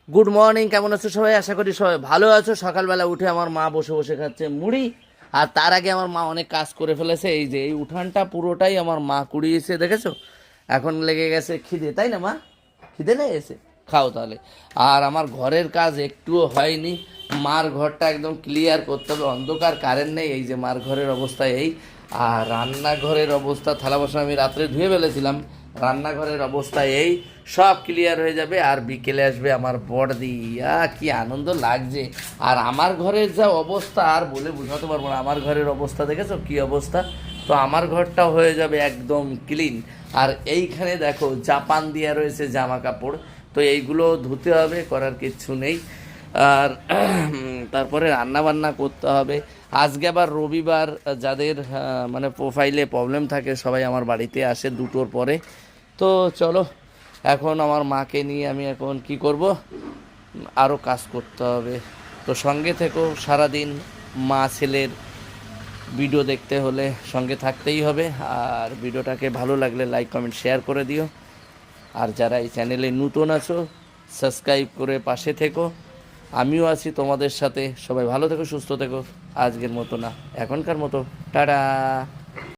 Good morning, কেমন আছো সবাই? আশা করি সবাই ভালো আছো। সকালবেলা উঠে আমার মা বসে বসে খাচ্ছে মুড়ি। আর তার আগে আমার মা অনেক কাজ করে ফেলেছে। এই যে এই উঠানটা পুরোটাই আমার মা কুড়িয়েছে, দেখেছো? এখন লেগে গেছে খিদে, তাই না মা? খিদে লেগেছে, খাও তাহলে। আর আমার ঘরের কাজ একটুও হয়নি। মার ঘরটা একদম ক্লিয়ার করতে হবে, অন্ধকার, কারেন্ট নেই। এই যে মার ঘরের অবস্থা এই। আর রান্নাঘরের অবস্থা, থালা বাসন আমি রাত্রে ধুয়ে ফেলেছিলাম। রান্নাঘরের অবস্থা এই। সব ক্লিয়ার হয়ে যাবে আর বিকেলে আসবে আমার বড়দি। কি আনন্দ লাগছে। আর আমার ঘরের যা অবস্থা আর বলে বোঝাতে পারবো না। আমার ঘরের অবস্থা দেখেছো কি অবস্থা? তো আমার ঘরটা হয়ে যাবে একদম ক্লিন। আর এইখানে দেখো জাপান দেওয়া রয়েছে জামা কাপড়, তো এইগুলো ধুতে হবে, করার কিচ্ছু নেই। আর তারপরে রান্না বান্না করতে হবে। আজকে আবার রবিবার, যাদের মানে প্রোফাইলে প্রবলেম থাকে সবাই আমার বাড়িতে আসে 2টোর পরে। তো চলো, এখন আমার মাকে নিয়ে আমি এখন কি করব, আরও কাজ করতে হবে। তো সঙ্গে থেকো সারাদিন। মা ছেলের ভিডিও দেখতে হলে সঙ্গে থাকতেই হবে। আর ভিডিওটাকে ভালো লাগলে লাইক কমেন্ট শেয়ার করে দিও। আর যারা এই চ্যানেলে নতুন আছো, সাবস্ক্রাইব করে পাশে থেকো। আমিও আছি তোমাদের সাথে। সবাই ভালো থেকো, সুস্থ থেকো। আজকের মতো না, এখনকার মতো টাটা।